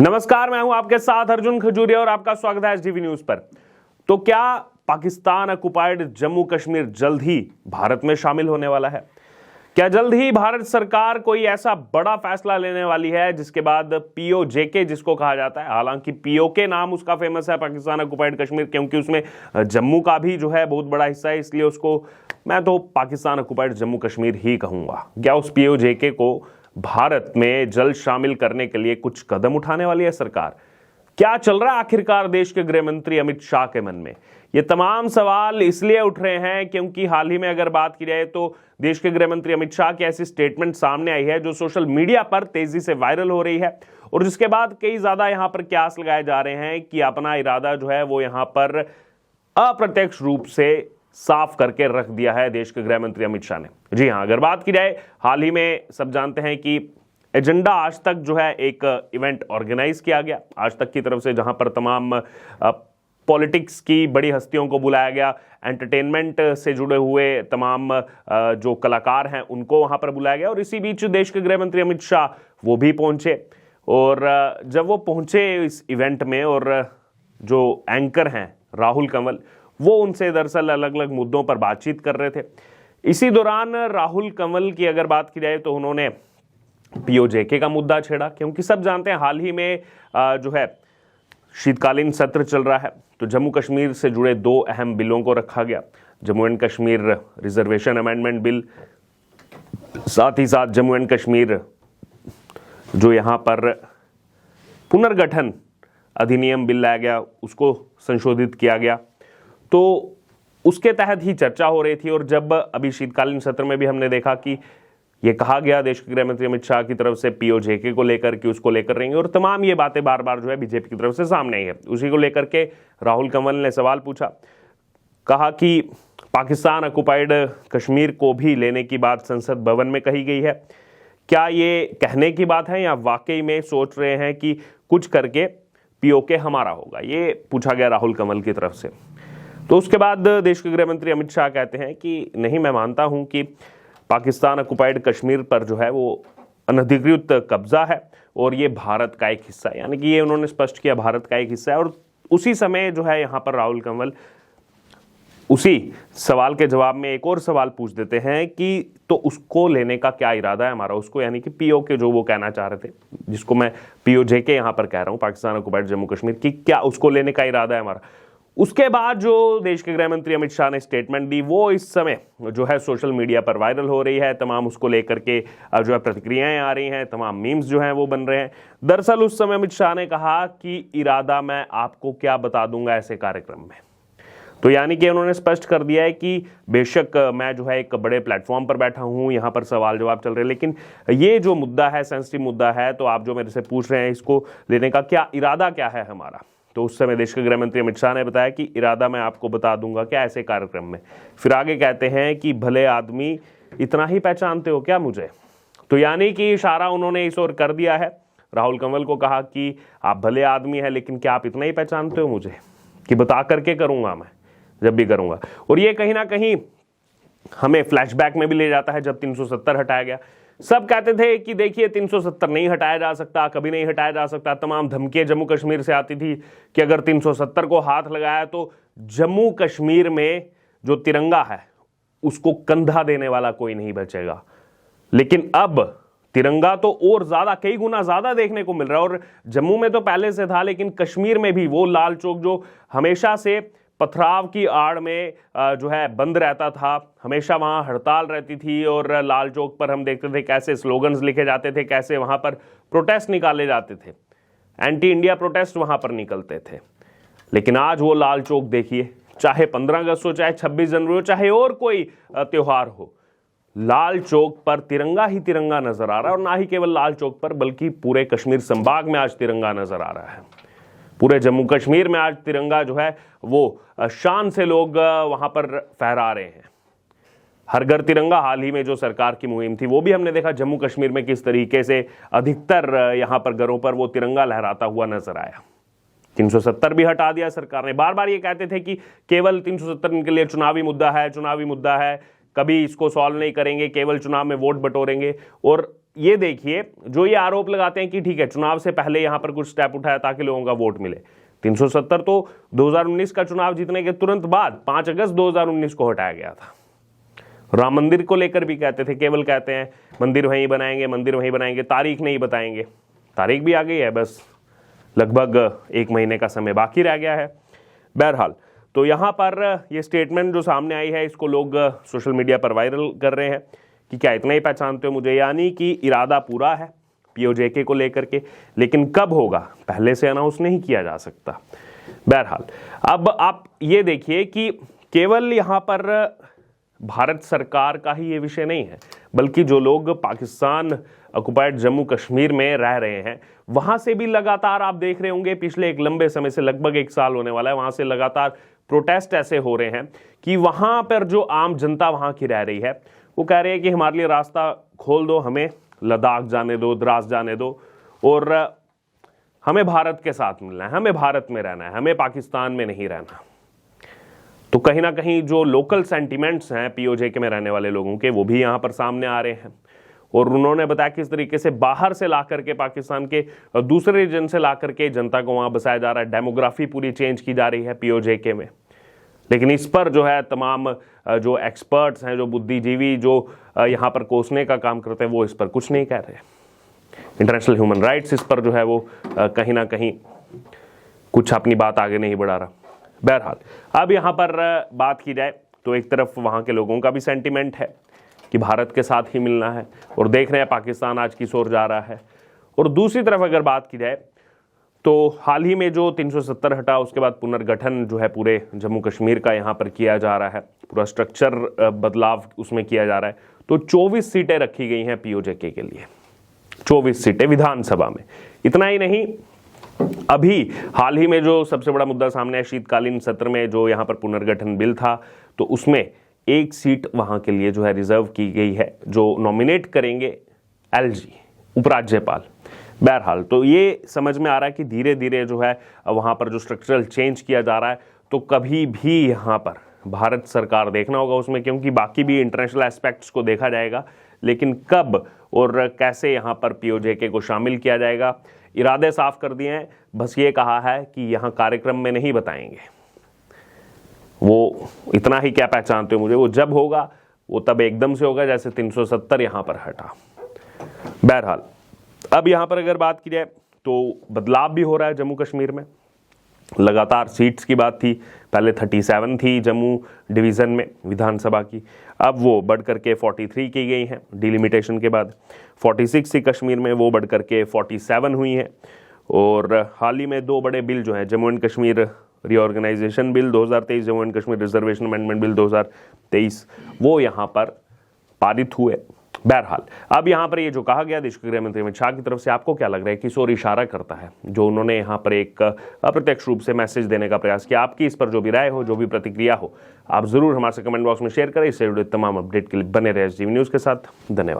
नमस्कार, मैं हूं आपके साथ अर्जुन खजूरिया और आपका स्वागत है एसडीवी न्यूज पर। तो क्या पाकिस्तान ऑक्युपाइड जम्मू कश्मीर जल्द ही भारत में शामिल होने वाला है? क्या जल्द ही भारत सरकार कोई ऐसा बड़ा फैसला लेने वाली है जिसके बाद पीओजेके जिसको कहा जाता है, हालांकि पीओके नाम उसका फेमस है पाकिस्तान ऑक्युपाइड कश्मीर, क्योंकि उसमें जम्मू का भी जो है बहुत बड़ा हिस्सा है, इसलिए उसको मैं तो पाकिस्तान ऑक्युपाइड जम्मू कश्मीर ही कहूंगा। क्या उस पीओजेके को भारत में जल्द शामिल करने के लिए कुछ कदम उठाने वाली है सरकार? क्या चल रहा है आखिरकार देश के गृह मंत्री अमित शाह के मन में? ये तमाम सवाल इसलिए उठ रहे हैं क्योंकि हाल ही में अगर बात की जाए तो देश के गृह मंत्री अमित शाह की ऐसी स्टेटमेंट सामने आई है जो सोशल मीडिया पर तेजी से वायरल हो रही है, और जिसके बाद कई ज्यादा यहां पर कयास लगाए जा रहे हैं कि अपना इरादा जो है वो यहां पर अप्रत्यक्ष रूप से साफ करके रख दिया है देश के गृह मंत्री अमित शाह ने। जी हां, अगर बात की जाए, हाल ही में सब जानते हैं कि एजेंडा आज तक जो है एक इवेंट ऑर्गेनाइज किया गया आज तक की तरफ से, जहां पर तमाम पॉलिटिक्स की बड़ी हस्तियों को बुलाया गया, एंटरटेनमेंट से जुड़े हुए तमाम जो कलाकार हैं उनको वहां पर बुलाया गया, और इसी बीच देश के गृह मंत्री अमित शाह वो भी पहुंचे। और जब वो पहुंचे इस इवेंट में, और जो एंकर हैं राहुल कंवल, वो उनसे दरअसल अलग अलग मुद्दों पर बातचीत कर रहे थे। इसी दौरान राहुल कंवल की अगर बात की जाए तो उन्होंने पीओजेके का मुद्दा छेड़ा, क्योंकि सब जानते हैं हाल ही में जो है शीतकालीन सत्र चल रहा है, तो जम्मू कश्मीर से जुड़े दो अहम बिलों को रखा गया, Jammu and Kashmir reservation amendment bill, साथ ही साथ जम्मू एंड कश्मीर जो यहां पर पुनर्गठन अधिनियम बिल लाया गया उसको संशोधित किया गया। तो उसके तहत ही चर्चा हो रही थी, और जब अभी शीतकालीन सत्र में भी हमने देखा कि यह कहा गया देश के गृह मंत्री अमित शाह की तरफ से पीओजेके को लेकर कि उसको लेकर रहेंगे, और तमाम ये बातें बार बार जो है बीजेपी की तरफ से सामने आई है। उसी को लेकर के राहुल कंवल ने सवाल पूछा, कहा कि पाकिस्तान ऑक्युपाइड कश्मीर को भी लेने की बात संसद भवन में कही गई है, क्या ये कहने की बात है या वाकई में सोच रहे हैं कि कुछ करके पीओके हमारा होगा? ये पूछा गया राहुल कंवल की तरफ से। तो उसके बाद देश के गृह मंत्री अमित शाह कहते हैं कि नहीं, मैं मानता हूं कि पाकिस्तान ऑक्युपाइड कश्मीर पर जो है वो अनधिकृत कब्जा है और ये भारत का एक हिस्सा है, यानी कि ये उन्होंने स्पष्ट किया भारत का एक हिस्सा है। और उसी समय जो है यहाँ पर राहुल कंवल उसी सवाल के जवाब में एक और सवाल पूछ देते हैं कि तो उसको लेने का क्या इरादा है हमारा, उसको, यानी कि पीओके जो वो कहना चाह रहे थे, जिसको मैं पीओजेके यहाँ पर कह रहा हूँ, पाकिस्तान ऑक्युपाइड जम्मू कश्मीर की, क्या उसको लेने का इरादा है हमारा? उसके बाद जो देश के गृह मंत्री अमित शाह ने स्टेटमेंट दी वो इस समय जो है सोशल मीडिया पर वायरल हो रही है, तमाम उसको लेकर के जो है प्रतिक्रियाएं आ रही हैं, तमाम मीम्स जो हैं वो बन रहे हैं। दरअसल उस समय अमित शाह ने कहा कि इरादा मैं आपको क्या बता दूंगा ऐसे कार्यक्रम में। तो यानी कि उन्होंने स्पष्ट कर दिया है कि बेशक मैं जो है एक बड़े प्लेटफॉर्म पर बैठा हूं, यहां पर सवाल जवाब चल रहे हैं, लेकिन ये जो मुद्दा है सेंसिटिव मुद्दा है, तो आप जो मेरे से पूछ रहे हैं इसको लेने का क्या इरादा क्या है हमारा? तो उस समय देश के गृह मंत्री अमित शाह ने बताया कि इरादा मैं आपको बता दूंगा क्या ऐसे कार्यक्रम में। फिर आगे कहते हैं कि भले आदमी इतना ही पहचानते हो क्या मुझे? तो यानी कि इशारा उन्होंने इस ओर कर दिया है, राहुल कंवल को कहा कि आप भले आदमी हैं लेकिन क्या आप इतना ही पहचानते हो मुझे कि बता करके करूंगा मैं जब भी करूंगा। और ये कहीं ना कहीं हमें फ्लैशबैक में भी ले जाता है जब 370 हटाया गया। सब कहते थे कि देखिए 370 नहीं हटाया जा सकता, कभी नहीं हटाया जा सकता, तमाम धमकियां जम्मू कश्मीर से आती थी कि अगर 370 को हाथ लगाया तो जम्मू कश्मीर में जो तिरंगा है उसको कंधा देने वाला कोई नहीं बचेगा। लेकिन अब तिरंगा तो और ज्यादा, कई गुना ज्यादा देखने को मिल रहा है, और जम्मू में तो पहले से था, लेकिन कश्मीर में भी वो लाल चौक जो हमेशा से पथराव की आड़ में जो है बंद रहता था, हमेशा वहां हड़ताल रहती थी, और लाल चौक पर हम देखते थे कैसे स्लोगन्स लिखे जाते थे, कैसे वहां पर प्रोटेस्ट निकाले जाते थे, एंटी इंडिया प्रोटेस्ट वहां पर निकलते थे। लेकिन आज वो लाल चौक देखिए, चाहे 15 अगस्त हो, चाहे 26 जनवरी हो, चाहे और कोई त्योहार हो, लाल चौक पर तिरंगा ही तिरंगा नजर आ रहा है। और ना ही केवल लाल चौक पर बल्कि पूरे कश्मीर संभाग में आज तिरंगा नजर आ रहा है। पूरे जम्मू कश्मीर में आज तिरंगा जो है वो शान से लोग वहां पर फहरा रहे हैं। हर घर तिरंगा हाल ही में जो सरकार की मुहिम थी वो भी हमने देखा जम्मू कश्मीर में किस तरीके से अधिकतर यहां पर घरों पर वो तिरंगा लहराता हुआ नजर आया। 370 भी हटा दिया सरकार ने। बार बार ये कहते थे कि केवल 370 इनके लिए चुनावी मुद्दा है, चुनावी मुद्दा है, कभी इसको सॉल्व नहीं करेंगे, केवल चुनाव में वोट बटोरेंगे। और ये देखिए, जो ये आरोप लगाते हैं कि ठीक है चुनाव से पहले यहां पर कुछ स्टेप उठाया ताकि लोगों का वोट मिले, 370 तो 2019 का चुनाव जीतने के तुरंत बाद 5 अगस्त 2019 को हटाया गया था। राम मंदिर को लेकर भी कहते थे, केवल कहते हैं मंदिर वहीं बनाएंगे, मंदिर वहीं बनाएंगे, तारीख नहीं बताएंगे। तारीख भी आ गई है, बस लगभग 1 महीने का समय बाकी रह गया है। बहरहाल, तो यहां पर ये स्टेटमेंट जो सामने आई है, इसको लोग सोशल मीडिया पर वायरल कर रहे हैं कि क्या इतना ही पहचानते हो मुझे, यानी कि इरादा पूरा है पीओजेके को लेकर के, लेकिन कब होगा पहले से अनाउंस नहीं किया जा सकता। बहरहाल, अब आप ये देखिए कि केवल यहां पर भारत सरकार का ही ये विषय नहीं है, बल्कि जो लोग पाकिस्तान ऑक्युपाइड जम्मू कश्मीर में रह रहे हैं, वहां से भी लगातार आप देख रहे होंगे पिछले एक लंबे समय से, लगभग 1 साल होने वाला है, वहां से लगातार प्रोटेस्ट ऐसे हो रहे हैं कि वहां पर जो आम जनता वहां की रह रही है वो कह रही है कि हमारे लिए रास्ता खोल दो, हमें लद्दाख जाने दो, द्रास जाने दो, और हमें भारत के साथ मिलना है, हमें भारत में रहना है, हमें पाकिस्तान में नहीं रहना। तो कहीं ना कहीं जो लोकल सेंटिमेंट्स हैं पीओजेके में रहने वाले लोगों के, वो भी यहां पर सामने आ रहे हैं। और उन्होंने बताया किस तरीके से बाहर से ला करके, पाकिस्तान के दूसरे रीजन से ला करके जनता को वहां बसाया जा रहा है, डेमोग्राफी पूरी चेंज की जा रही है पीओजेके में। लेकिन इस पर जो है तमाम जो एक्सपर्ट्स हैं, जो बुद्धिजीवी, जो यहाँ पर कोसने का काम करते हैं, वो इस पर कुछ नहीं कह रहे। इंटरनेशनल ह्यूमन राइट्स इस पर जो है वो कहीं ना कहीं कुछ अपनी बात आगे नहीं बढ़ा रहा। बहरहाल, अब यहाँ पर बात की जाए तो एक तरफ वहाँ के लोगों का भी सेंटिमेंट है कि भारत के साथ ही मिलना है, और देख रहे हैं पाकिस्तान आज की ओर जा रहा है। और दूसरी तरफ अगर बात की जाए तो हाल ही में जो 370 हटा, उसके बाद पुनर्गठन जो है पूरे जम्मू कश्मीर का यहाँ पर किया जा रहा है, पूरा स्ट्रक्चर बदलाव उसमें किया जा रहा है। तो 24 सीटें रखी गई हैं पीओजेके के लिए, 24 सीटें विधानसभा में। इतना ही नहीं, अभी हाल ही में जो सबसे बड़ा मुद्दा सामने है, शीतकालीन सत्र में जो यहाँ पर पुनर्गठन बिल था, तो उसमें 1 सीट वहाँ के लिए जो है रिजर्व की गई है, जो नॉमिनेट करेंगे एलजी, उपराज्यपाल। बहरहाल, तो ये समझ में आ रहा है कि धीरे धीरे जो है वहाँ पर जो स्ट्रक्चरल चेंज किया जा रहा है, तो कभी भी यहाँ पर भारत सरकार देखना होगा उसमें, क्योंकि बाकी भी इंटरनेशनल एस्पेक्ट्स को देखा जाएगा, लेकिन कब और कैसे यहाँ पर पीओजेके को शामिल किया जाएगा, इरादे साफ कर दिए हैं। बस ये कहा है कि यहाँ कार्यक्रम में नहीं बताएंगे, वो इतना ही क्या पहचानते हो मुझे, वो जब होगा वो तब एकदम से होगा, जैसे 370 यहाँ पर हटा। बहरहाल, अब यहाँ पर अगर बात की जाए तो बदलाव भी हो रहा है जम्मू कश्मीर में। लगातार सीट्स की बात थी, पहले 37 थी जम्मू डिवीज़न में विधानसभा की, अब वो बढ़ करके 43 की गई हैं डिलिमिटेशन के बाद। 46 थी कश्मीर में, वो बढ़ करके 47 हुई हैं। और हाल ही में 2 बड़े बिल जो हैं, Jammu and Kashmir reorganisation bill 2023, Jammu and Kashmir reservation amendment bill 2023, वो यहाँ पर पारित हुए। बहरहाल, अब यहाँ पर ये जो कहा गया देश के गृह मंत्री अमित शाह की तरफ से, आपको क्या लग रहा है किस ओर इशारा करता है जो उन्होंने यहाँ पर एक अप्रत्यक्ष रूप से मैसेज देने का प्रयास किया? आपकी इस पर जो भी राय हो, जो भी प्रतिक्रिया हो, आप जरूर हमारे से कमेंट बॉक्स में शेयर करें। इससे जुड़े तमाम अपडेट के लिए बने रहे एसडीवी न्यूज़ के साथ। धन्यवाद।